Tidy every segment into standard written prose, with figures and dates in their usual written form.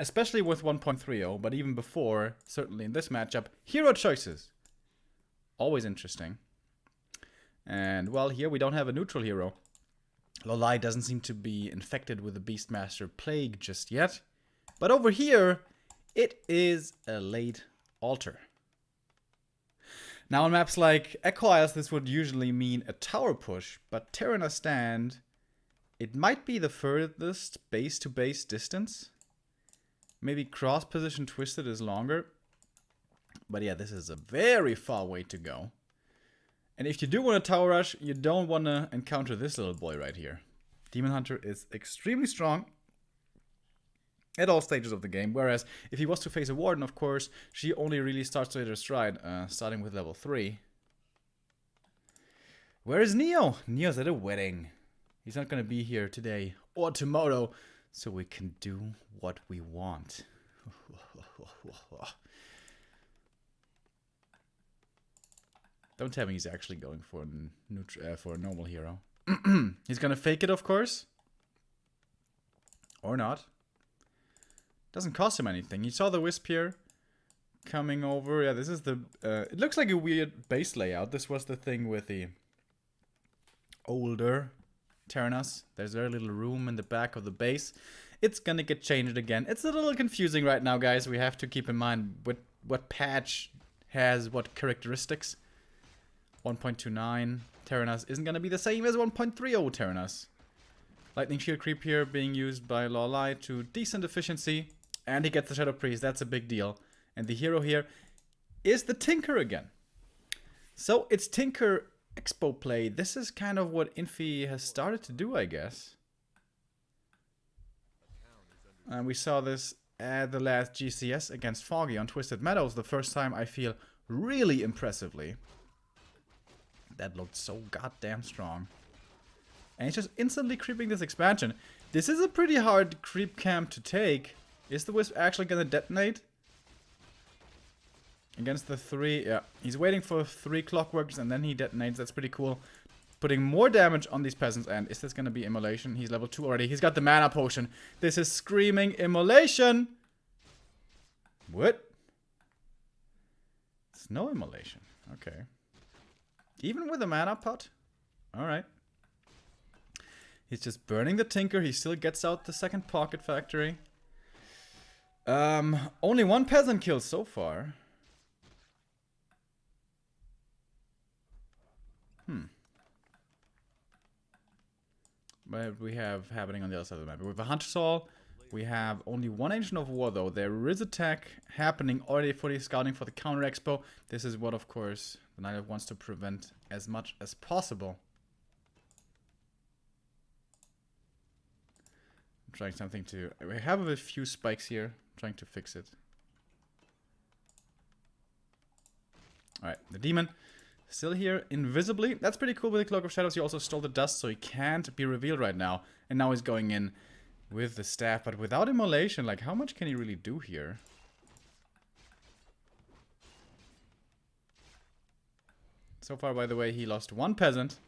especially with 1.30, but even before, certainly in this matchup, hero choices. Always interesting. And, well, here we don't have a neutral hero. LawLiet doesn't seem to be infected with the Beastmaster Plague just yet. But over here, it is a late altar. Now on maps like Echo Isles, this would usually mean a tower push, but Terran stand, it might be the furthest base-to-base distance. Maybe cross-position Twisted is longer. But yeah, this is a very far way to go. And if you do want a tower rush, you don't want to encounter this little boy right here. Demon Hunter is extremely strong at all stages of the game, whereas if he was to face a Warden, of course, she only really starts to hit her stride, starting with level 3. Where is Neo? Neo's at a wedding. He's not going to be here today or tomorrow, so we can do what we want. Don't tell me he's actually going for a normal hero. He's gonna fake it, of course. Or not. Doesn't cost him anything. He saw the Wisp here coming over. Yeah, this is the... it looks like a weird base layout. This was the thing with the older Terranas. There's very little room in the back of the base. It's gonna get changed again. It's a little confusing right now, guys. We have to keep in mind what patch has what characteristics. 1.29 Terranas isn't going to be the same as 1.30 Terranas. Lightning Shield Creep here being used by LawLiet to decent efficiency. And he gets the Shadow Priest, that's a big deal. And the hero here is the Tinker again. So it's Tinker Expo play. This is kind of what Infi has started to do, I guess. And we saw this at the last GCS against Foggy on Twisted Meadows. The first time I feel really impressively. That looked so goddamn strong. And he's just instantly creeping this expansion. This is a pretty hard creep camp to take. Is the Wisp actually gonna detonate? Against the 3, yeah. He's waiting for 3 clockworks and then he detonates. That's pretty cool. Putting more damage on these peasants. And is this gonna be immolation? He's level 2 already. He's got the mana potion. This is screaming immolation. What? It's no immolation. Okay. Even with a mana pot? Alright. He's just burning the Tinker. He still gets out the second Pocket Factory. Only 1 peasant kill so far. But we have happening on the other side of the map. With a Hunter Soul, we have only 1 Ancient of War though. There is attack happening already for the scouting for the counter expo. This is what, of course, the Night Elf wants to prevent as much as possible. I'm trying something to... We have a few spikes here. I'm trying to fix it. Alright, the Demon still here invisibly. That's pretty cool with the Cloak of Shadows. He also stole the dust, so he can't be revealed right now. And now he's going in with the staff, but without immolation, like, how much can he really do here? So far, by the way, he lost 1 peasant.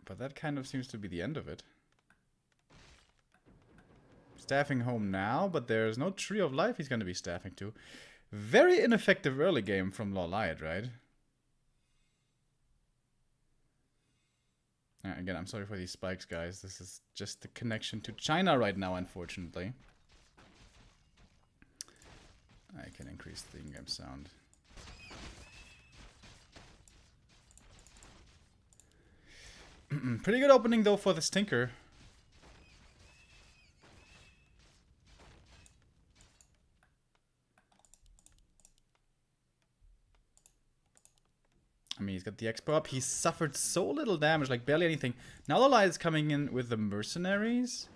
But that kind of seems to be the end of it. Staffing home now, but there's no Tree of Life he's going to be staffing to. Very ineffective early game from LawLiet, right? Again, I'm sorry for these spikes, guys. This is just the connection to China right now, unfortunately. I can increase the in-game sound. Pretty good opening, though, for the Tinker. I mean, he's got the Expo up. He suffered so little damage, like barely anything. Now LawLiet is coming in with the mercenaries.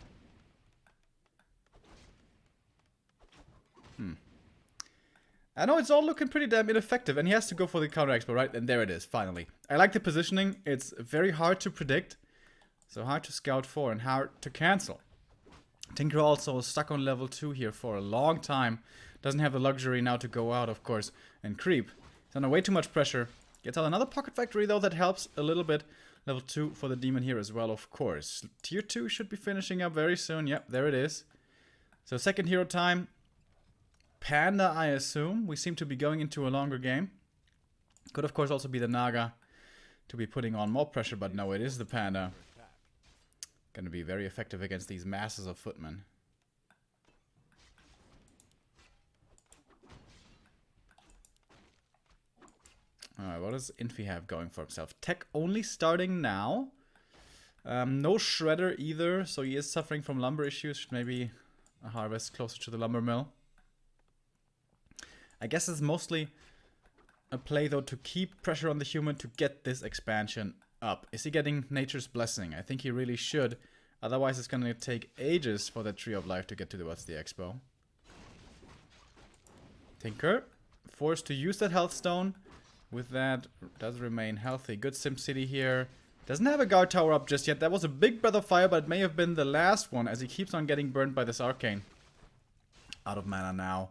I know it's all looking pretty damn ineffective, and he has to go for the counter expo, right? And there it is, finally. I like the positioning. It's very hard to predict. So hard to scout for and hard to cancel. Tinker also stuck on level 2 here for a long time. Doesn't have the luxury now to go out, of course, and creep. He's under way too much pressure. Gets out another Pocket Factory, though, that helps a little bit. Level 2 for the Demon here as well, of course. Tier 2 should be finishing up very soon. Yep, there it is. So second hero time. Panda, I assume. We seem to be going into a longer game. Could of course also be the Naga to be putting on more pressure, but no, it is the Panda. Gonna be very effective against these masses of footmen. Alright, what does Infi have going for himself? Tech only starting now. No Shredder either, so he is suffering from lumber issues. Should maybe harvest closer to the lumber mill. I guess it's mostly a play though to keep pressure on the human to get this expansion up. Is he getting Nature's Blessing? I think he really should. Otherwise it's gonna take ages for the Tree of Life to get to the What's the Expo. Tinker, forced to use that health stone. With that, does remain healthy. Good SimCity here. Doesn't have a guard tower up just yet. That was a big breath of fire, but it may have been the last one as he keeps on getting burned by this arcane. Out of mana now.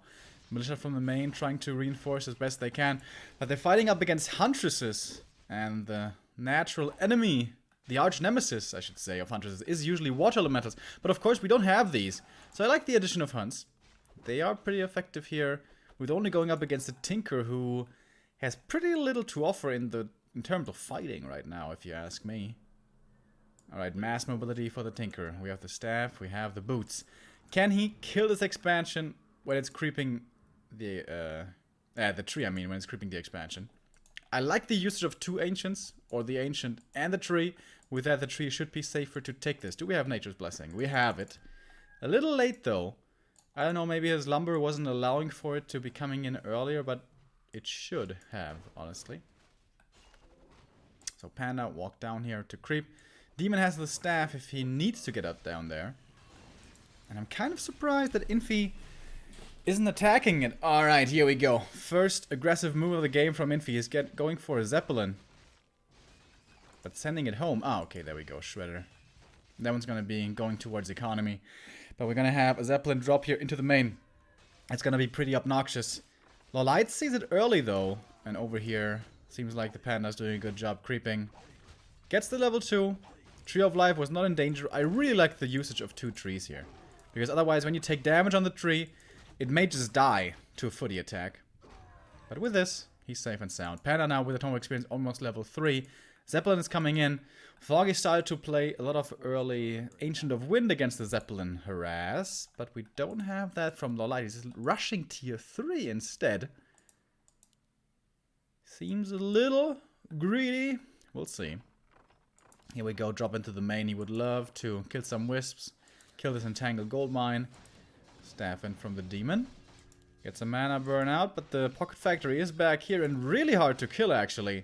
Militia from the main trying to reinforce as best they can. But they're fighting up against Huntresses. And the natural enemy, the arch nemesis, I should say, of Huntresses is usually water elementals. But of course we don't have these. So I like the addition of Hunts. They are pretty effective here. With only going up against a Tinker who has pretty little to offer in terms of fighting right now, if you ask me. Alright, mass mobility for the Tinker. We have the staff, we have the boots. Can he kill this expansion when it's creeping the tree, I mean, when it's creeping the expansion? I like the usage of two ancients, or the ancient and the tree. With that, the tree should be safer to take this. Do we have Nature's Blessing? We have it. A little late, though. I don't know, maybe his lumber wasn't allowing for it to be coming in earlier, but it should have, honestly. So Panda, walk down here to creep. Demon has the staff if he needs to get up down there. And I'm kind of surprised that Infi isn't attacking it. Alright, here we go. First aggressive move of the game from Infi is going for a Zeppelin. But sending it home. Ah, okay, there we go. Shredder. That one's gonna be going towards economy. But we're gonna have a Zeppelin drop here into the main. It's gonna be pretty obnoxious. LawLiet sees it early though, and over here seems like the Panda's doing a good job creeping. Gets the level 2. Tree of Life was not in danger. I really like the usage of 2 trees here. Because otherwise when you take damage on the tree, it may just die to a footy attack. But with this, he's safe and sound. Panda now with atomic experience almost level 3. Zeppelin is coming in. Foggy started to play a lot of early Ancient of Wind against the Zeppelin harass, but we don't have that from LawLiet. He's rushing tier 3 instead. Seems a little greedy. We'll see. Here we go, drop into the main. He would love to kill some wisps, kill this entangled gold mine. Staff in from the demon. Gets a mana burn out, but the Pocket Factory is back here and really hard to kill actually.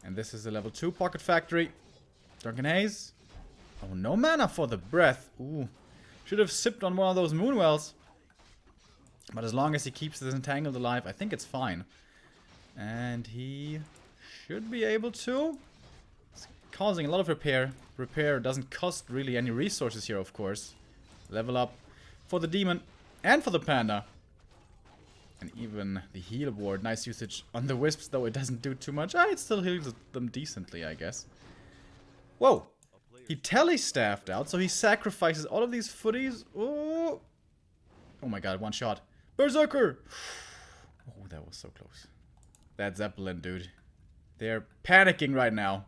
And this is a level 2 Pocket Factory. Drunken Haze. Oh, no mana for the breath. Ooh. Should have sipped on one of those Moonwells. But as long as he keeps this entangled alive, I think it's fine. And he should be able to. It's causing a lot of repair. Repair doesn't cost really any resources here, of course. Level up for the demon and for the Panda. And even the heal ward. Nice usage on the wisps, though it doesn't do too much. It still heals them decently, I guess. Whoa! He tele-staffed out, so he sacrifices all of these footies. Oh! Oh my god, one shot. Berserker! Oh, that was so close. That Zeppelin, dude. They're panicking right now.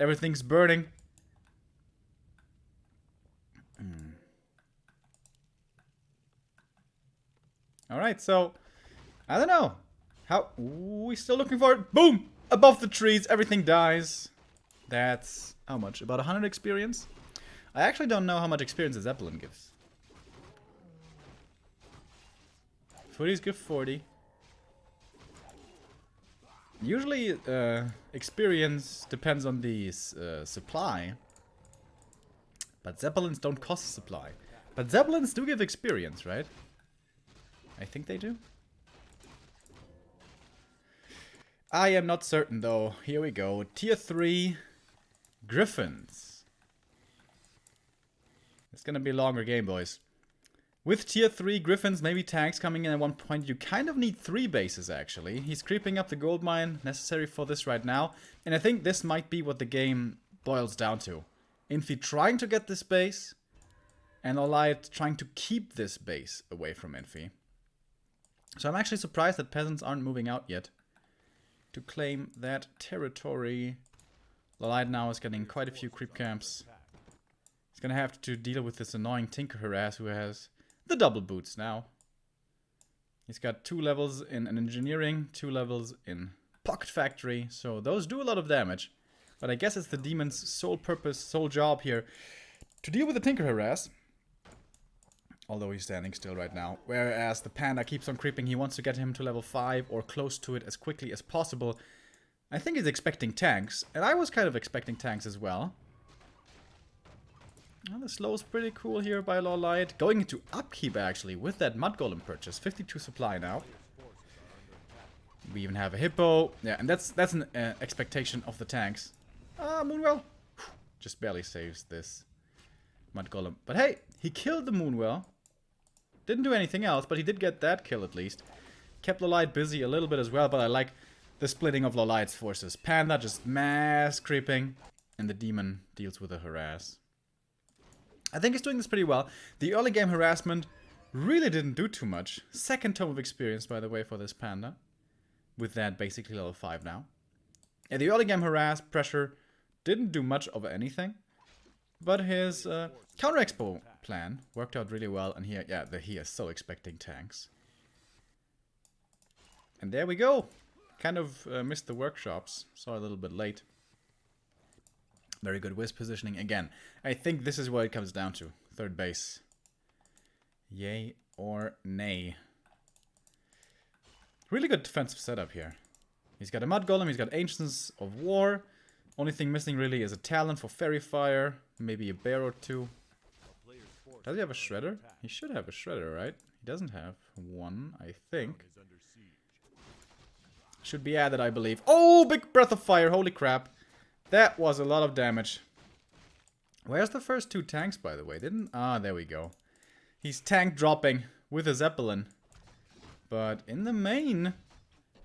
Everything's burning. Alright, so I don't know. How we still looking for it? Boom! Above the trees, everything dies. That's how much? About 100 experience? I actually don't know how much experience a Zeppelin gives. Footies give 40. Usually experience depends on the supply. But Zeppelins don't cost supply. But Zeppelins do give experience, right? I think they do. I am not certain though. Here we go. Tier 3 Griffins. It's gonna be a longer game, boys. With tier 3 Griffins, maybe tanks coming in at one point, you kind of need 3 bases actually. He's creeping up the gold mine necessary for this right now. And I think this might be what the game boils down to. Infi trying to get this base and LawLiet trying to keep this base away from Infi. So I'm actually surprised that peasants aren't moving out yet to claim that territory. LawLiet now is getting quite a few creep camps. He's gonna have to deal with this annoying Tinker harass who has the double boots now. He's got 2 levels in engineering, 2 levels in pocket factory, so those do a lot of damage. But I guess it's the demon's sole purpose, sole job here to deal with the Tinker harass. Although he's standing still right now. Whereas the panda keeps on creeping. He wants to get him to level 5 or close to it as quickly as possible. I think he's expecting tanks. And I was kind of expecting tanks as well. Well, the slow is pretty cool here by LawLiet. Going into upkeep actually with that mud golem purchase. 52 supply now. We even have a hippo. Yeah, and that's an expectation of the tanks. Moonwell. Just barely saves this mud golem. But hey, he killed the Moonwell. Didn't do anything else, but he did get that kill at least. Kept LawLiet busy a little bit as well, but I like the splitting of LawLiet's forces. Panda just mass creeping, and the demon deals with the harass. I think he's doing this pretty well. The early game harassment really didn't do too much. Second tome of experience, by the way, for this panda. With that basically level 5 now. Yeah, the early game harass pressure didn't do much of anything. But his counter expo plan worked out really well. And here, yeah, he is so expecting tanks. And there we go. Kind of missed the workshops. Saw a little bit late. Very good whiz positioning again. I think this is what it comes down to. Third base. Yay or nay. Really good defensive setup here. He's got a mud golem, he's got Ancients of War. Only thing missing really is a talent for Fairy Fire. Maybe a bear or 2. Does he have a shredder? He should have a shredder, right? He doesn't have one, I think. Should be added, I believe. Oh, big breath of fire, holy crap. That was a lot of damage. Where's the first 2 tanks, by the way? There we go. He's tank dropping with a Zeppelin. But in the main,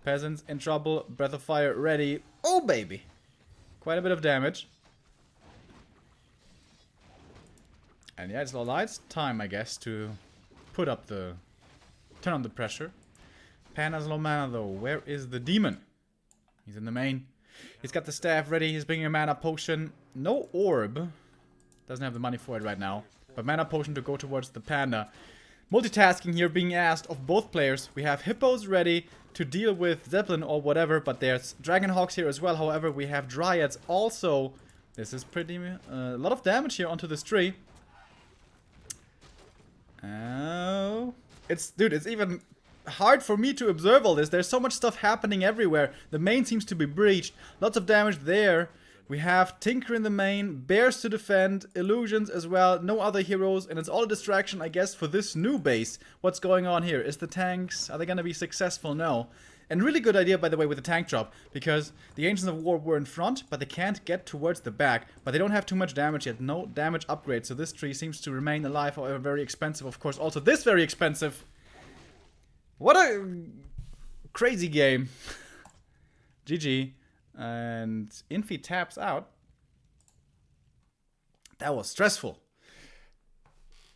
peasants in trouble, breath of fire ready. Oh, baby. Quite a bit of damage. And yeah, it's LawLiet's time, I guess, to turn on the pressure. Panda's low mana, though. Where is the demon? He's in the main. He's got the staff ready. He's bringing a mana potion. No orb. Doesn't have the money for it right now. But mana potion to go towards the panda. Multitasking here being asked of both players. We have hippos ready to deal with Zeppelin or whatever. But there's Dragonhawks here as well. However, we have Dryads also. This is pretty... a lot of damage here onto this tree. Oh... Dude, it's even... hard for me to observe all this. There's so much stuff happening everywhere. The main seems to be breached. Lots of damage there. We have Tinker in the main, bears to defend, illusions as well, no other heroes, and it's all a distraction, I guess, for this new base. What's going on here? Is the tanks, are they gonna be successful? No. And really good idea, by the way, with the tank drop, because the Ancients of War were in front, but they can't get towards the back. But they don't have too much damage yet, no damage upgrade, so this tree seems to remain alive, however very expensive, of course. Also this very expensive. What a crazy game. GG. And Infi taps out. That was stressful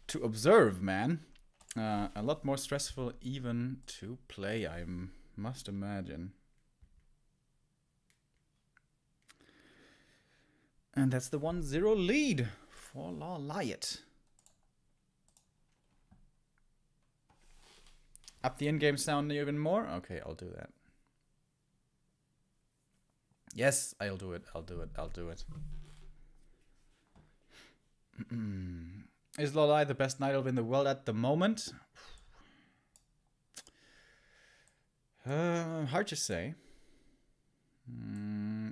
to observe, man. A lot more stressful even to play, I must imagine. And that's the 1-0 lead for LawLiet. Up the in-game sound even more? Okay, I'll do that. Yes, I'll do it. I'll do it. I'll do it. Is LawLiet the best night elf in the world at the moment? Hard to say.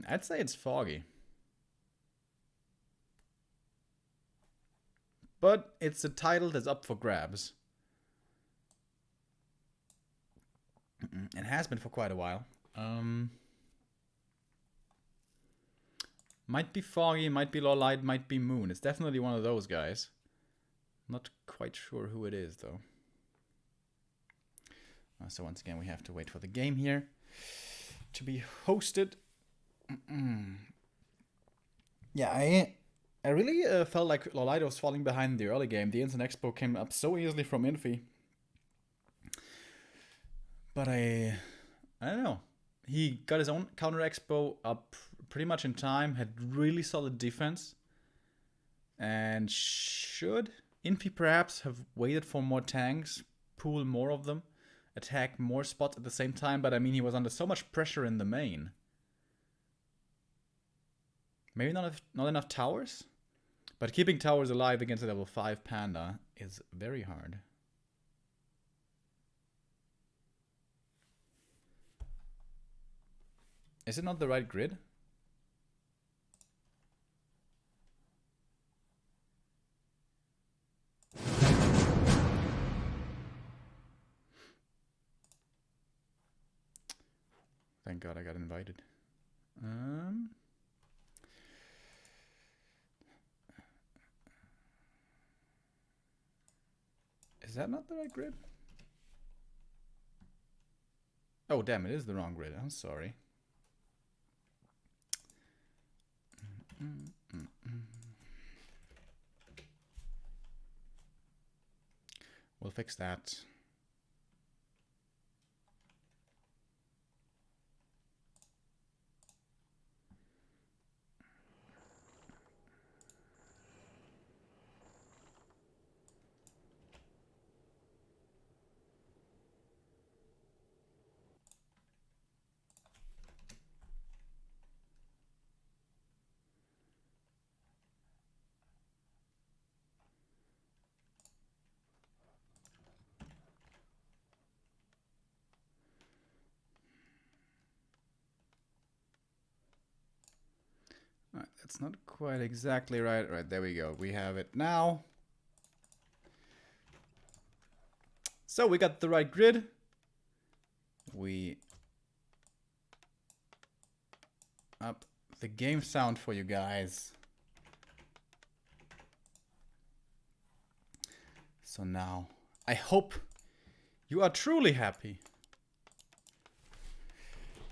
I'd say it's Foggy. But it's a title that's up for grabs. It has been for quite a while. Might be Foggy, might be LawLiet, might be Moon. It's definitely one of those guys. Not quite sure who it is, though. So once again, we have to wait for the game here to be hosted. Yeah, I really felt like LawLiet was falling behind in the early game. The Instant Expo came up so easily from Infi. But I don't know. He got his own counter expo up pretty much in time, had really solid defense. And should Infi perhaps have waited for more tanks, pool more of them, attack more spots at the same time? But I mean, he was under so much pressure in the main. Maybe not enough towers? But keeping towers alive against a level 5 panda is very hard. Is it not the right grid? Thank God I got invited. Is that not the right grid? Oh, damn, it is the wrong grid. I'm sorry. We'll fix that. Alright, that's not quite exactly right. Right, there we go. We have it now. So we got the right grid. We up the game sound for you guys. So now, I hope you are truly happy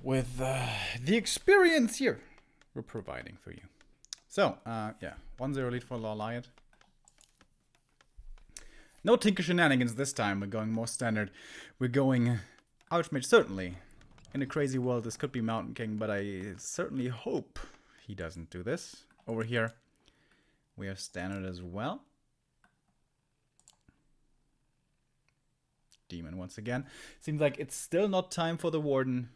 with the experience here we're providing for you. So, yeah, 1-0 lead for LawLiet. No Tinker shenanigans this time. We're going more standard. We're going Archmage, certainly. In a crazy world, this could be Mountain King, but I certainly hope he doesn't do this. Over here, we have standard as well. Demon once again. Seems like it's still not time for the Warden.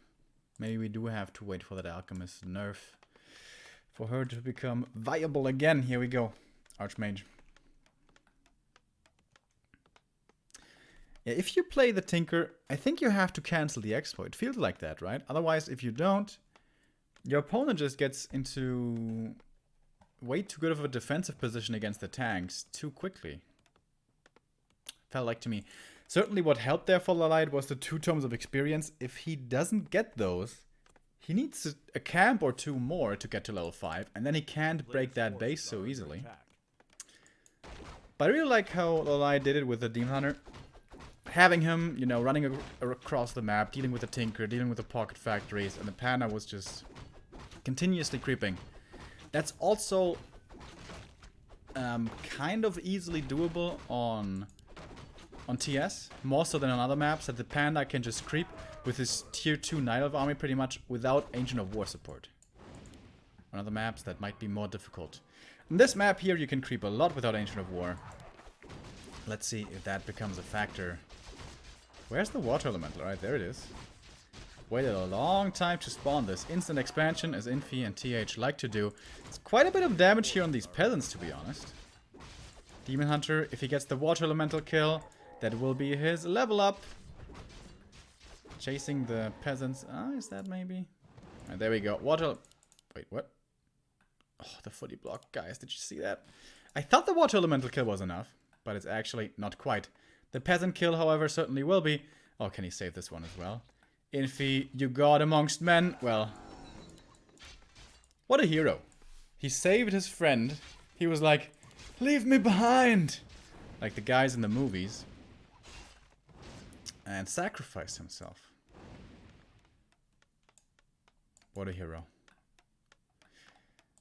Maybe we do have to wait for that Alchemist nerf for her to become viable again. Here we go. Archmage. Yeah, if you play the Tinker, I think you have to cancel the Expo. It feels like that, right? Otherwise, if you don't, your opponent just gets into way too good of a defensive position against the tanks too quickly. Felt like to me. Certainly what helped there for LawLiet was the 2 tomes of experience. If he doesn't get those, he needs a camp or 2 more to get to level 5, and then he can't break that base so easily. But I really like how LawLiet did it with the Demon Hunter. Having him, you know, running across the map, dealing with the Tinker, dealing with the Pocket Factories, and the Panda was just continuously creeping. That's also kind of easily doable on TS, more so than on other maps, that the Panda can just creep with his tier 2 Night Elf army pretty much without Ancient of War support. On other maps, that might be more difficult. On this map here, you can creep a lot without Ancient of War. Let's see if that becomes a factor. Where's the Water Elemental? Alright, there it is. Waited a long time to spawn this. Instant expansion, as Infi and TH like to do. It's quite a bit of damage here on these peasants, to be honest. Demon Hunter, if he gets the Water Elemental kill, that will be his level up. Chasing the peasants. Ah, is that maybe? Right, there we go. Water... Wait, what? Oh, the footy block. Guys, did you see that? I thought the Water Elemental kill was enough, but it's actually not quite. The peasant kill, however, certainly will be. Oh, can he save this one as well? Infi, you god amongst men. Well, what a hero. He saved his friend. He was like, leave me behind. Like the guys in the movies. And sacrificed himself. What a hero.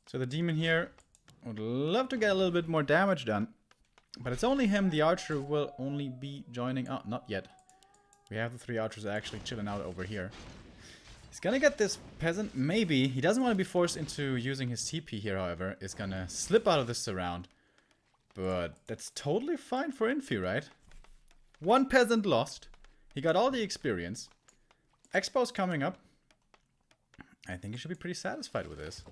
So the demon here Would love to get a little bit more damage done. But it's only him. The archer will only be joining... Oh, not yet. We have the 3 archers actually chilling out over here. He's gonna get this peasant. Maybe. He doesn't want to be forced into using his TP here, however. Is gonna slip out of this surround. But that's totally fine for Infi, right? 1 peasant lost. He got all the experience. Expo's coming up. I think he should be pretty satisfied with this.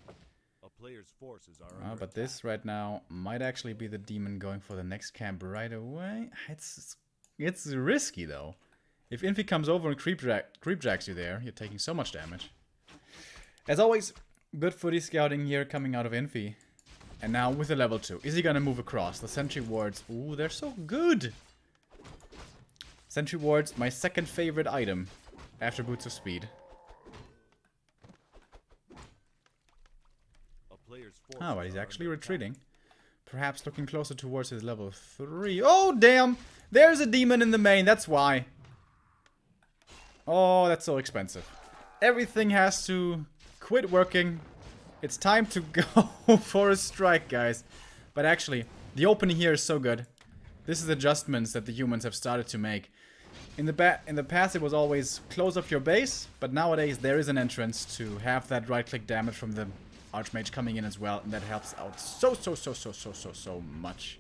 Player's forces are But this right now might actually be the demon going for the next camp right away. It's risky though. If Infi comes over and creep jacks you there, you're taking so much damage. As always, good footy scouting here coming out of Infi. And now with the level 2. Is he gonna move across? The sentry wards, ooh, they're so good. Sentry wards, my second favorite item after Boots of Speed. Oh, but he's actually retreating. Perhaps looking closer towards his level 3. Oh, damn! There's a demon in the main, that's why. Oh, that's so expensive. Everything has to quit working. It's time to go for a strike, guys. But actually, the opening here is so good. This is adjustments that the humans have started to make. In the past, it was always close up your base, but nowadays there is an entrance to have that right-click damage from the Archmage coming in as well, and that helps out so much.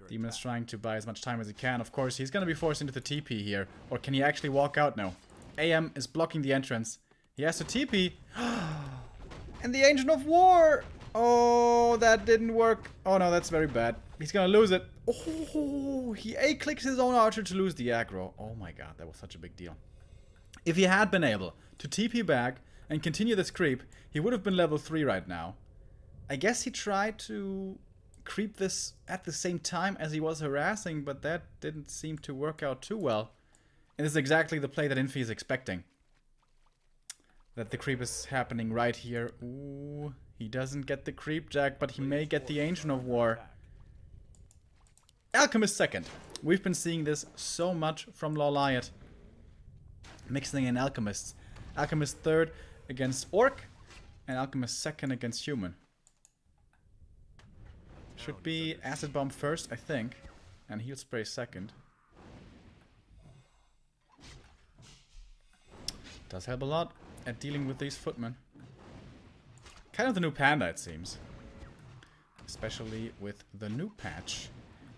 Demon's trying to buy as much time as he can. Of course, he's gonna be forced into the TP here. Or can he actually walk out? No. AM is blocking the entrance. He has to TP. And the Ancient of War! Oh, that didn't work. Oh no, that's very bad. He's gonna lose it. Oh, he A-clicks his own archer to lose the aggro. Oh my god, that was such a big deal. If he had been able to TP back and continue this creep, he would have been level 3 right now. I guess he tried to creep this at the same time as he was harassing, but that didn't seem to work out too well. And this is exactly the play that Infi is expecting. That the creep is happening right here. Ooh, he doesn't get the creep jack, but he may get the Ancient of War. Alchemist second. We've been seeing this so much from LawLiet. Mixing in Alchemists. Alchemist third against Orc, and Alchemist second against Human. Should be Acid Bomb first, I think, and Heal Spray second. Does help a lot at dealing with these footmen. Kind of the new panda, it seems. Especially with the new patch.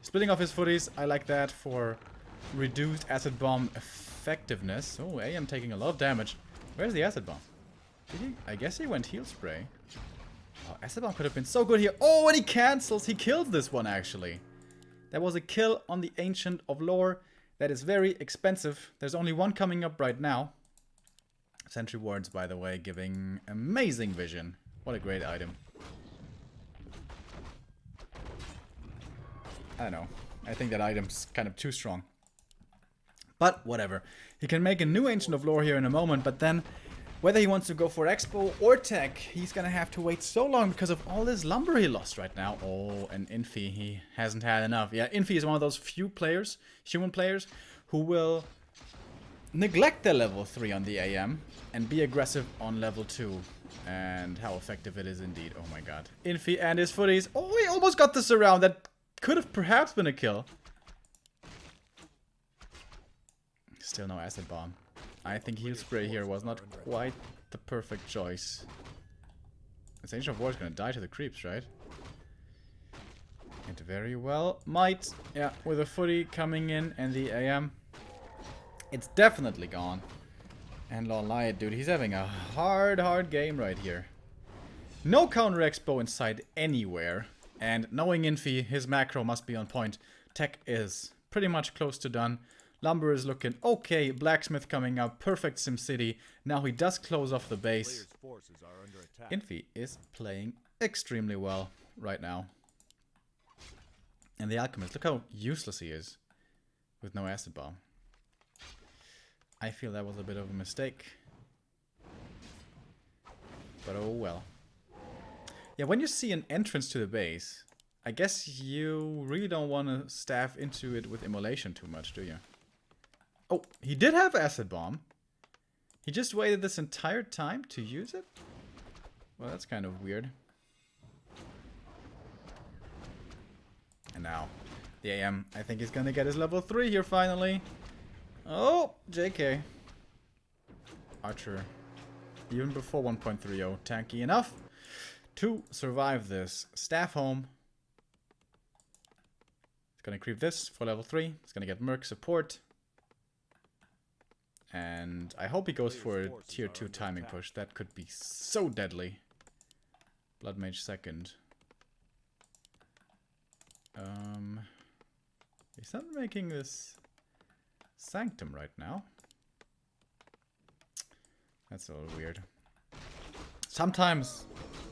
Splitting off his footies, I like that for reduced Acid Bomb effectiveness. Oh, AM taking a lot of damage. Where's the Acid Bomb? Did he? I guess he went Heal Spray. Oh, Acid Bomb could have been so good here. Oh, and he cancels. He kills this one, actually. That was a kill on the Ancient of Lore. That is very expensive. There's only one coming up right now. Sentry Wards, by the way, giving amazing vision. What a great item. I don't know. I think that item's kind of too strong. But whatever. He can make a new Ancient of Lore here in a moment, but then whether he wants to go for Expo or Tech, he's gonna have to wait so long because of all this lumber he lost right now. Oh, and Infi, he hasn't had enough. Yeah, Infi is one of those few players, human players, who will neglect their level 3 on the AM and be aggressive on level 2. And how effective it is indeed. Oh my god. Infi and his footies. Oh, he almost got the surround. That could have perhaps been a kill. Still no Acid Bomb. I think Heal Spray here was not quite the perfect choice. This Ancient of War is gonna die to the creeps, right? It very well might. Yeah, with a footy coming in and the AM. It's definitely gone. And LawLiet, dude, he's having a hard game right here. No counter expo in sight anywhere. And knowing Infi, his macro must be on point. Tech is pretty much close to done. Lumber is looking okay. Blacksmith coming up. Perfect SimCity. Now he does close off the base. Infi is playing extremely well right now. And the Alchemist, look how useless he is with no Acid Bomb. I feel that was a bit of a mistake. But oh well. Yeah, when you see an entrance to the base, I guess you really don't want to staff into it with immolation too much, do you? Oh, he did have Acid Bomb. He just waited this entire time to use it? Well, that's kind of weird. now. The AM, I think he's gonna get his level 3 here finally. Oh, JK. Archer. Even before 1.30, tanky enough to survive this. Staff home. It's gonna creep this for level 3. It's gonna get Merc support. And I hope he goes for a tier 2 timing push. That could be so deadly. Blood Mage second. He's not making this Sanctum right now. That's a little weird. Sometimes,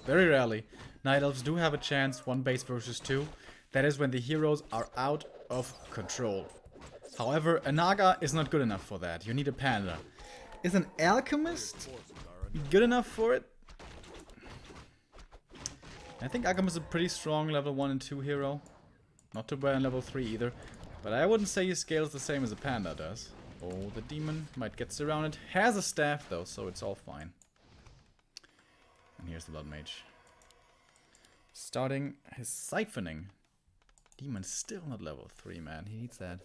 very rarely, Night Elves do have a chance 1 base versus 2. That is when the heroes are out of control. However, a Naga is not good enough for that. You need a Panda. Is an Alchemist good enough for it? I think Alchemist is a pretty strong level 1 and 2 hero. Not too bad in level 3 either. But I wouldn't say he scales the same as a Panda does. Oh, the demon might get surrounded. Has a staff though, so it's all fine. And here's the Blood Mage. Starting his siphoning. Demon's still not level 3, man. He needs that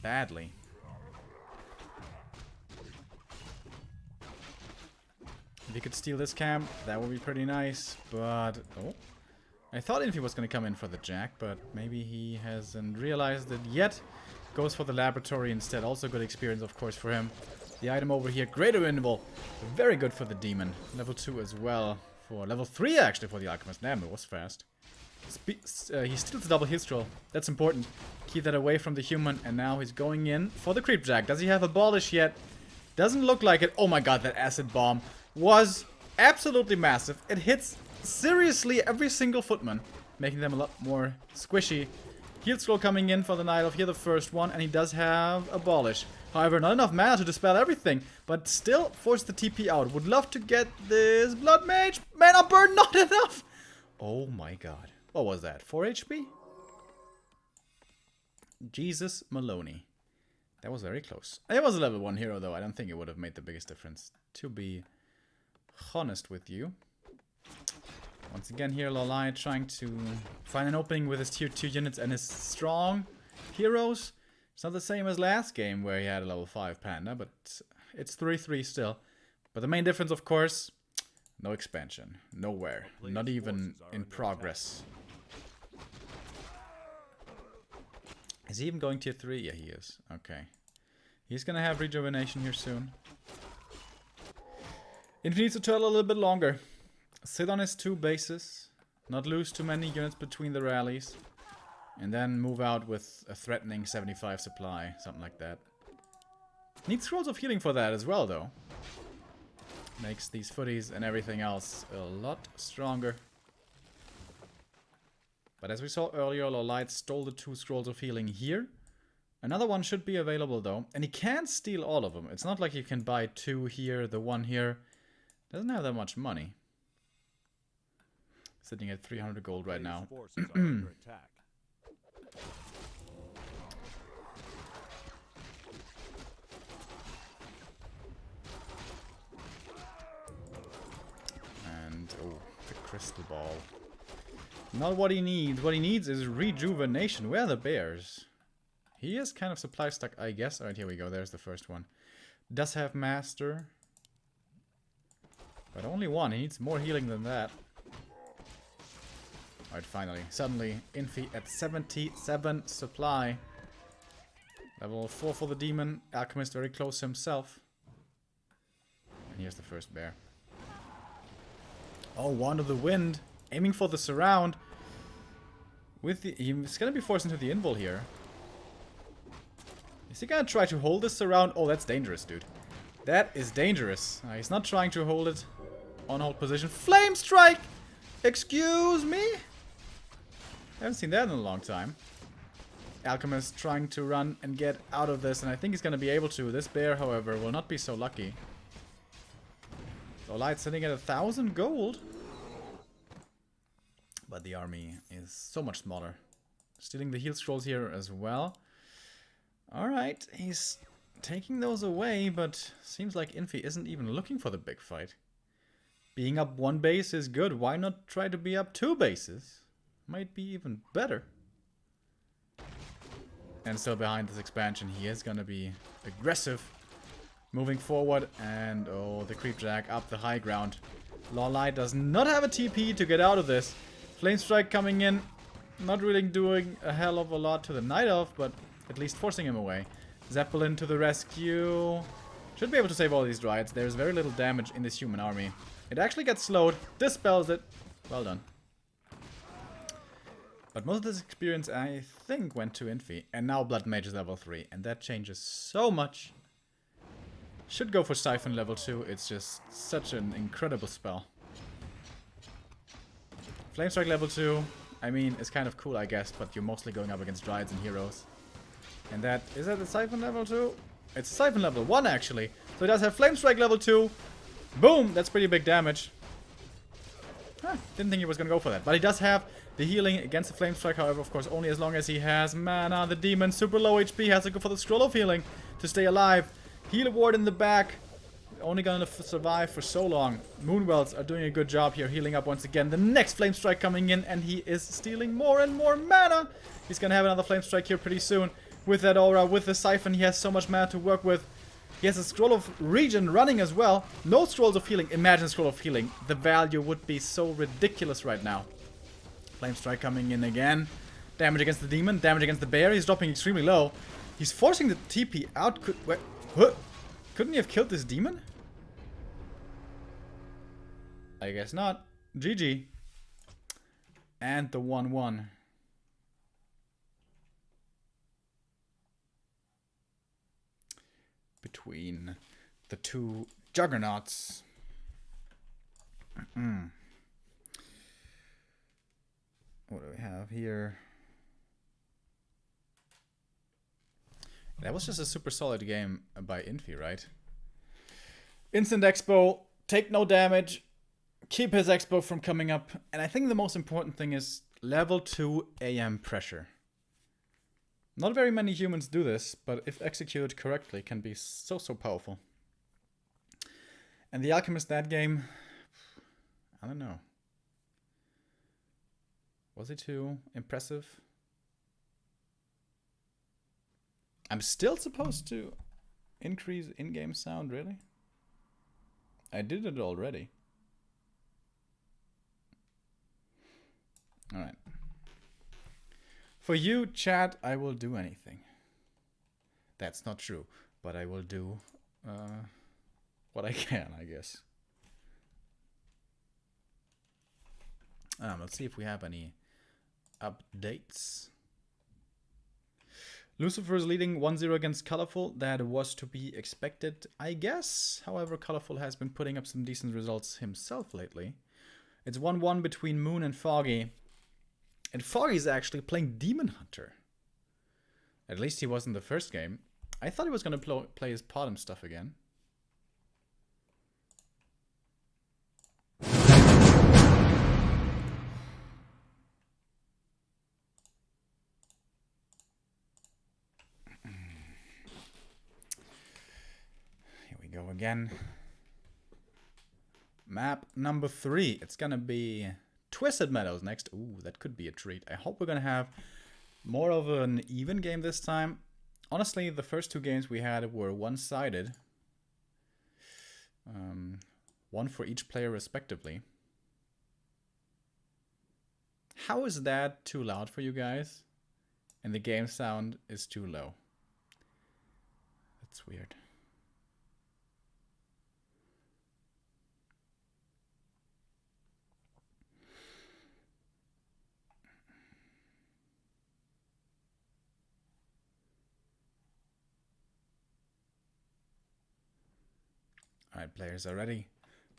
badly. If he could steal this camp, that would be pretty nice. But, oh. I thought Infi was going to come in for the Jack, but maybe he hasn't realized it yet. Goes for the laboratory instead. Also good experience, of course, for him. The item over here, Greater Invul. Very good for the demon. Level 2 as well. For level 3, actually, for the Alchemist. Damn, it was fast. He steals the double heal scroll. That's important. Keep that away from the human. And now he's going in for the Creep Jack. Does he have Abolish yet? Doesn't look like it. Oh my god, that acid bomb was absolutely massive. It hits seriously every single footman, making them a lot more squishy. Heal scroll coming in for the Night Elf here, the first one, and he does have Abolish. However, not enough mana to dispel everything, but still force the TP out. Would love to get this Blood Mage. Mana burn, not enough! Oh my god. What was that? 4 HP? Jesus Maloney. That was very close. It was a level 1 hero though. I don't think it would have made the biggest difference, to be honest with you. Once again here, LawLiet trying to find an opening with his tier 2 units and his strong heroes. It's not the same as last game where he had a level 5 Panda, but it's 3-3 still. But the main difference, of course, no expansion. Nowhere. Not even in progress. Is he even going tier 3? Yeah, he is. Okay. He's gonna have rejuvenation here soon. Infi needs to turtle a little bit longer. Sit on his 2 bases, not lose too many units between the rallies, and then move out with a threatening 75 supply, something like that. Needs Scrolls of Healing for that as well, though. Makes these footies and everything else a lot stronger. But as we saw earlier, LawLiet stole the 2 Scrolls of Healing here. Another one should be available, though, and he can't steal all of them. It's not like you can buy 2 here, the 1 here. Doesn't have that much money. Sitting at 300 gold right now. And oh, the crystal ball. Not what he needs. What he needs is rejuvenation. Where are the bears? He is kind of supply stuck, I guess. Alright, here we go. There's the first one. Does have master. But only 1. He needs more healing than that. Alright, finally. Suddenly, Infi at 77 supply. Level 4 for the demon. Alchemist very close himself. And here's the first bear. Oh, Wand of the Wind. Aiming for the surround. With the, he's gonna be forced into the invul here. Is he gonna try to hold this surround? Oh, that's dangerous, dude. That is dangerous. He's not trying to hold it on hold position. Flame Strike! Excuse me? I haven't seen that in a long time. Alchemist trying to run and get out of this, and I think he's gonna be able to. This bear, however, will not be so lucky. LawLiet sitting at 1,000 gold. But the army is so much smaller. Stealing the heal scrolls here as well. Alright, he's taking those away, but seems like Infi isn't even looking for the big fight. Being up 1 base is good. Why not try to be up 2 bases? Might be even better. And still behind this expansion, he is gonna be aggressive. Moving forward, and oh, the creep jack up the high ground. LawLiet does not have a TP to get out of this. Flame Strike coming in, not really doing a hell of a lot to the Night Elf, but at least forcing him away. Zeppelin to the rescue. Should be able to save all these Dryads. There's very little damage in this human army. It actually gets slowed, dispels it. Well done. But most of this experience, I think, went to Infi. And now Blood Mage is level 3. And that changes so much. Should go for Siphon level 2. It's just such an incredible spell. Flame Strike level 2. I mean, it's kind of cool, I guess. But you're mostly going up against Dryads and Heroes. And that... Is that a Siphon level 2? It's Siphon level 1, actually. So it does have Flame Strike level 2. Boom! That's pretty big damage. Huh, didn't think he was going to go for that. But he does have the healing against the Flame Strike, however, of course, only as long as he has mana. The demon, super low HP, has to go for the Scroll of Healing to stay alive. Heal Ward in the back. Only gonna survive for so long. Moonwells are doing a good job here, healing up once again. The next Flame Strike coming in, and he is stealing more and more mana. He's gonna have another Flame Strike here pretty soon. With that aura, with the Siphon, he has so much mana to work with. He has a Scroll of Regen running as well. No Scrolls of Healing. Imagine Scroll of Healing. The value would be so ridiculous right now. Flame Strike coming in again. Damage against the demon. Damage against the bear. He's dropping extremely low. He's forcing the TP out. Couldn't he have killed this demon? I guess not. GG. And the 1-1. Between the two juggernauts. What do we have here? That was just a super solid game by Infi, right? Instant Expo, take no damage, keep his Expo from coming up, and I think the most important thing is level 2 AM pressure. Not very many humans do this, but if executed correctly, can be so powerful. And the Alchemist that game, I don't know. Was it too impressive? I'm still supposed to increase in-game sound, really? I did it already. Alright. For you, chat, I will do anything. That's not true, but I will do what I can, I guess. Let's see if we have any updates. Lucifer is leading 1-0 against Colorful. That was to be expected, I guess. However, Colorful has been putting up some decent results himself lately. It's 1-1 between Moon and Foggy. And Foggy's actually playing Demon Hunter. At least he was in the first game. I thought he was going to play his Potom stuff again. Here we go again. Map number 3. It's going to be Twisted Meadows next. Ooh, that could be a treat. I hope we're going to have more of an even game this time. Honestly, the first 2 games we had were one-sided. One for each player respectively. How is that too loud for you guys? And the game sound is too low. That's weird. Alright, players are ready.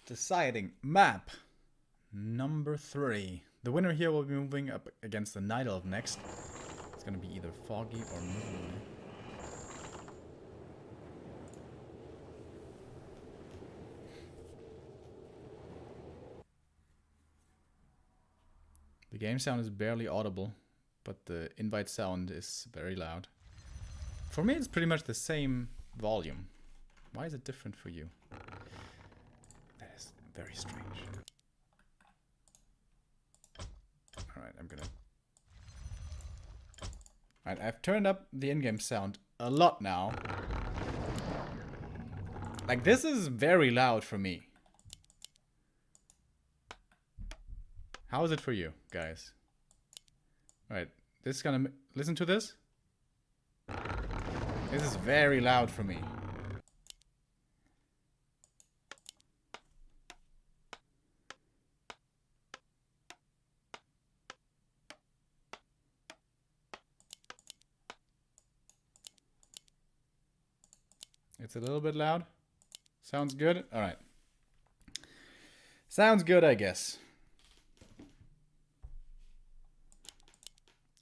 Deciding map number 3. The winner here will be moving up against the Night Elf next. It's gonna be either Foggy or Moon. The game sound is barely audible, but the invite sound is very loud. For me, it's pretty much the same volume. Why is it different for you? That is very strange. Alright, I'm gonna Alright, I've turned up the in-game sound a lot now. Like, this is very loud for me. How is it for you, guys? Alright, this is gonna... Listen to this. This is very loud for me. It's a little bit loud. Sounds good? Alright. Sounds good, I guess.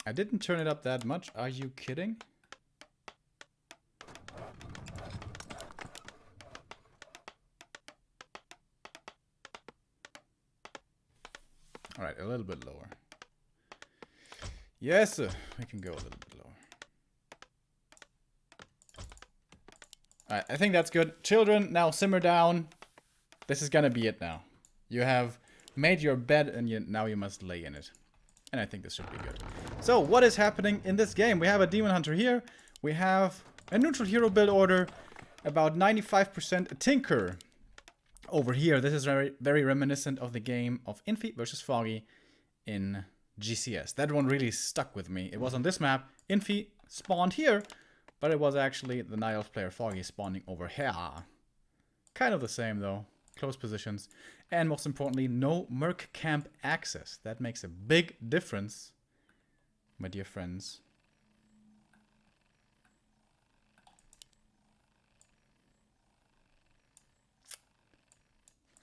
I didn't turn it up that much. Are you kidding? Alright, a little bit lower. Yes, sir. We can go a little bit lower. Alright, I think that's good. Children, now simmer down. This is gonna be it now. You have made your bed and now you must lay in it. And I think this should be good. So, what is happening in this game? We have a Demon Hunter here. We have a neutral hero build order. About 95% a Tinker. Over here, this is very, very reminiscent of the game of Infi versus Foggy in GCS. That one really stuck with me. It was on this map. Infi spawned here. But it was actually the Night Elf player Foggy spawning over here. Kind of the same though. Close positions. And most importantly, no Merc Camp access. That makes a big difference, my dear friends.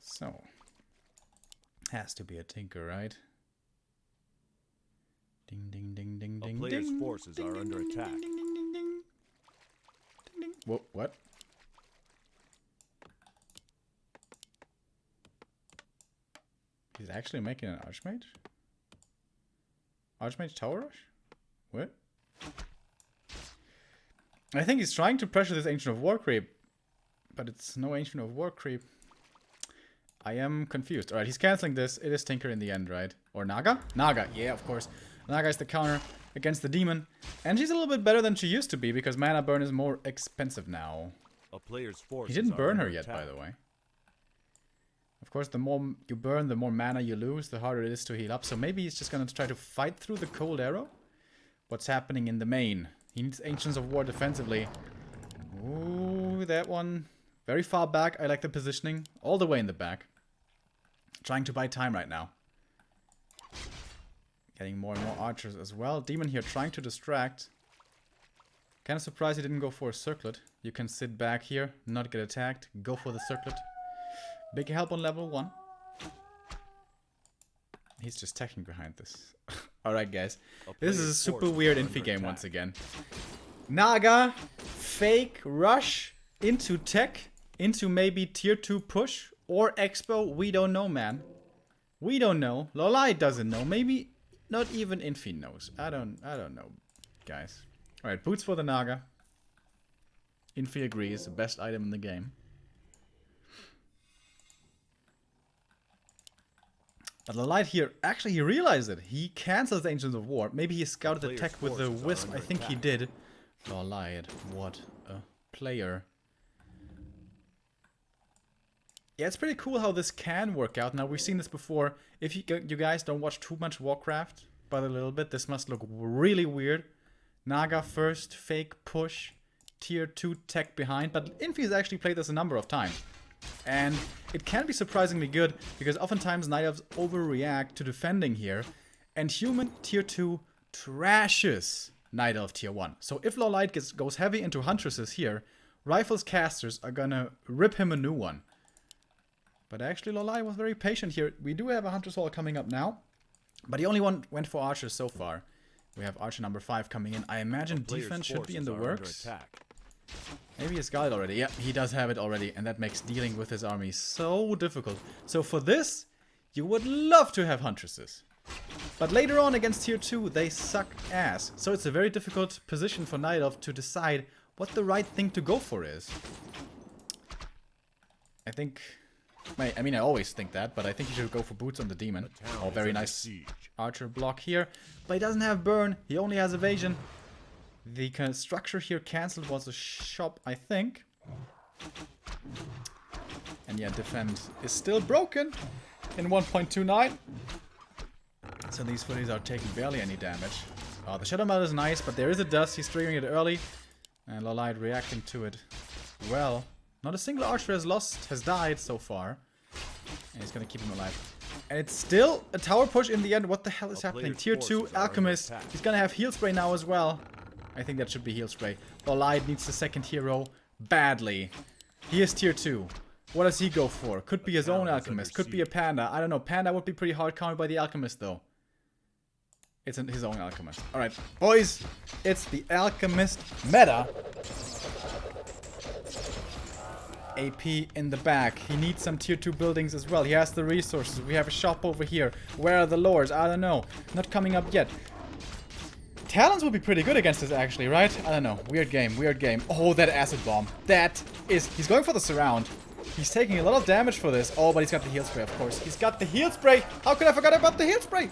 So, has to be a Tinker, right? Ding ding ding ding ding. A player's ding, forces ding, are ding, under ding, attack. Ding, ding, ding, ding, ding. Ding, ding. Whoa, what? He's actually making an Archmage? Archmage Tower Rush? What? I think he's trying to pressure this Ancient of War creep. But it's no Ancient of War creep. I am confused. Alright, he's canceling this. It is Tinker in the end, right? Or Naga? Naga, yeah, of course. Naga is the counter against the demon. And she's a little bit better than she used to be because mana burn is more expensive now. A player's forces He didn't burn are her under yet, attack. by the way. Of course, the more you burn, the more mana you lose, the harder it is to heal up. So maybe he's just going to try to fight through the cold arrow. What's happening in the main? He needs Ancients of War defensively. Ooh, that one. Very far back. I like the positioning. All the way in the back. Trying to buy time right now. Getting more and more archers as well. Demon here trying to distract. Kind of surprised he didn't go for a circlet. You can sit back here, not get attacked, go for the circlet. Big help on level 1. He's just teching behind this. Alright guys, this is a super weird Infi game once again. Naga, fake rush into tech, into maybe tier 2 push or expo, we don't know, man. We don't know. LawLiet doesn't know. Maybe not even Infi knows. I don't know, guys. Alright, boots for the Naga. Infi agrees, the best item in the game. But LawLiet here, actually he realized it. He cancels the Ancients of War. Maybe he scouted the tech with the Wisp. I think he did. LawLiet, what a player. Yeah, it's pretty cool how this can work out. Now, we've seen this before. If you guys don't watch too much Warcraft, but a little bit, this must look really weird. Naga first, fake push, tier 2 tech behind. But Infi has actually played this a number of times. And it can be surprisingly good, because oftentimes Night Elves overreact to defending here. And human tier 2 trashes Night Elf tier 1. So if LawLiet goes heavy into Huntresses here, Rifles casters are gonna rip him a new one. But actually LawLiet was very patient here. We do have a Hunter's Hall coming up now. But he only went for Archers so far. We have Archer number 5 coming in. I imagine defense should be in the works. Maybe he's got it already. Yeah, he does have it already. And that makes dealing with his army so difficult. So for this, you would love to have Huntresses. But later on against tier 2, they suck ass. So it's a very difficult position for Night Elf to decide what the right thing to go for is. I think... I mean, I always think that, but I think he should go for boots on the demon. Oh, very nice Archer block here. But he doesn't have burn. He only has evasion. The kind of structure here cancelled was a shop, I think. And yeah, defend is still broken in 1.29. So these footies are taking barely any damage. Oh, the Shadow Meld is nice, but there is a dust. He's triggering it early. And LawLiet reacting to it well. Not a single archer has died so far. And he's gonna keep him alive. And it's still a tower push in the end. What the hell is happening? Tier 2 Alchemist. He's gonna have heal spray now as well. I think that should be heal spray. LawLiet needs the second hero badly. He is tier 2. What does he go for? Could be his own Alchemist. Could be a Panda. I don't know. Panda would be pretty hard countered by the Alchemist though. It's his own Alchemist. Alright, boys. It's the Alchemist meta. AP in the back. He needs some tier 2 buildings as well. He has the resources. We have a shop over here. Where are the lords? I don't know. Not coming up yet. Talons would be pretty good against this actually, right? I don't know. Weird game, weird game. Oh, that acid bomb. That is... He's going for the surround. He's taking a lot of damage for this. Oh, but he's got the heal spray, of course. He's got the heal spray. How could I forget about the heal spray?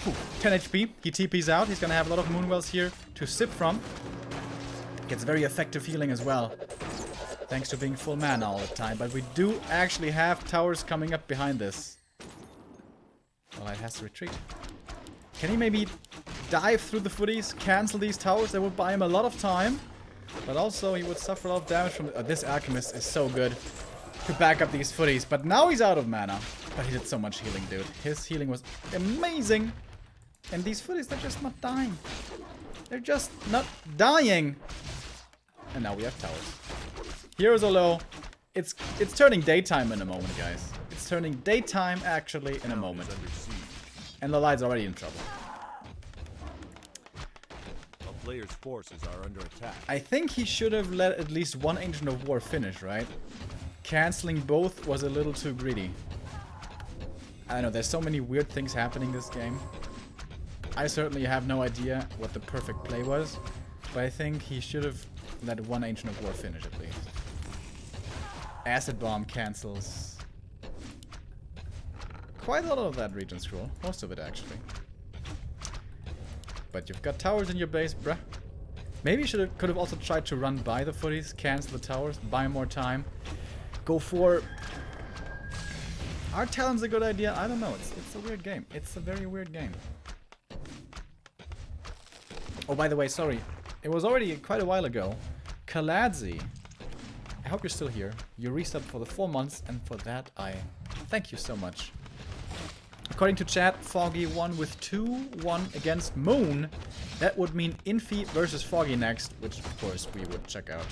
Whew. 10 HP. He TP's out. He's gonna have a lot of moonwells here to sip from. Gets very effective healing as well. Thanks to being full mana all the time. But we do actually have towers coming up behind this. Well, it has to retreat. Can he maybe dive through the footies, cancel these towers? That would buy him a lot of time. But also, he would suffer a lot of damage from... this Alchemist is so good to back up these footies. But now he's out of mana. But he did so much healing, dude. His healing was amazing. And these footies, they're just not dying. They're just not dying. And now we have towers. Heroes are low. It's turning daytime in a moment, guys. It's turning daytime, actually, in a moment. And LawLiet's already in trouble. A player's forces are under attack. I think he should have let at least one Ancient of War finish, right? Canceling both was a little too greedy. I don't know, there's so many weird things happening this game. I certainly have no idea what the perfect play was, but I think he should have let one Ancient of War finish at least. Acid Bomb cancels quite a lot of that region scroll. Most of it, actually. But you've got towers in your base, bruh. Maybe you could have also tried to run by the footies, cancel the towers, buy more time. Go for... Are Talons a good idea? I don't know. It's a weird game. It's a very weird game. Oh, by the way, sorry. It was already quite a while ago. Kaladzi. I hope you're still here. You resubbed for the 4 months, and for that, I thank you so much. According to chat, Foggy won with 2-1 against Moon. That would mean Infi versus Foggy next, which of course we would check out.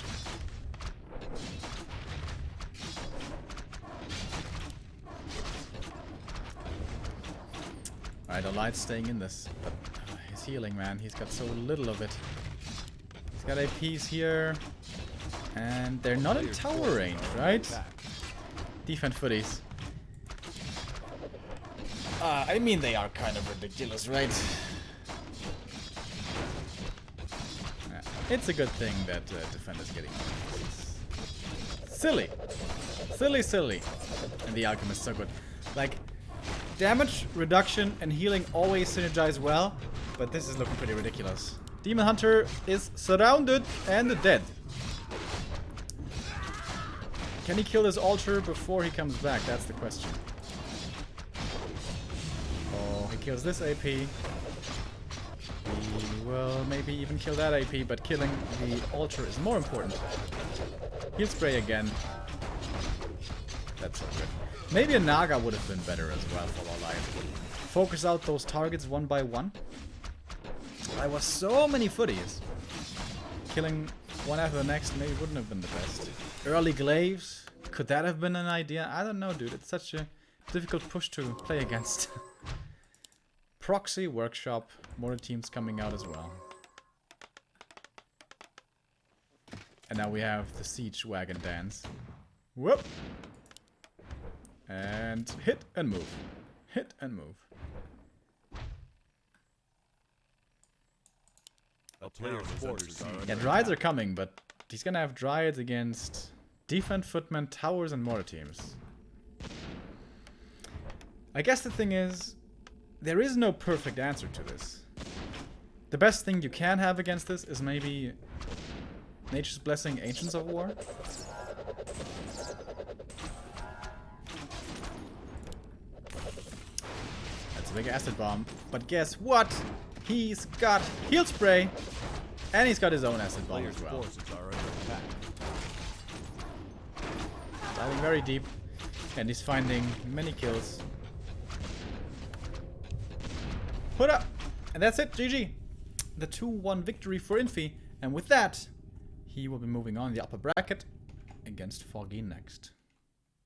Alright, LawLiet's staying in this, but he's healing, man. He's got so little of it. He's got APs here, and they're not in tower range, right? Defend footies. I mean, they are kind of ridiculous, right? Yeah, it's a good thing that defender's getting silly. Silly, silly. And the Alchemist is so good. Like, damage reduction and healing always synergize well, but this is looking pretty ridiculous. Demon Hunter is surrounded and dead. Can he kill this altar before he comes back? That's the question. Oh, he kills this AP. He will maybe even kill that AP, but killing the altar is more important. He'll spray again. That's so good. Maybe a Naga would have been better as well for LawLiet. Focus out those targets one by one. There was so many footies. Killing one after the next maybe wouldn't have been the best. Early glaives. Could that have been an idea? I don't know, dude. It's such a difficult push to play against. Proxy, Workshop, more teams coming out as well. And now we have the Siege Wagon dance. Whoop! And hit and move. Hit and move. Yeah, Dryads are coming, but he's gonna have Dryads against Defend, Footmen, Towers, and Mortar teams. I guess the thing is, there is no perfect answer to this. The best thing you can have against this is maybe Nature's Blessing, Ancients of War. That's a big acid bomb. But guess what? He's got heal spray. And he's got his own acid bomb Players' as well. forces are under attack. Diving very deep. And he's finding many kills. Put up! And that's it, GG. The 2-1 victory for Infi. And with that, he will be moving on in the upper bracket against Foggy next.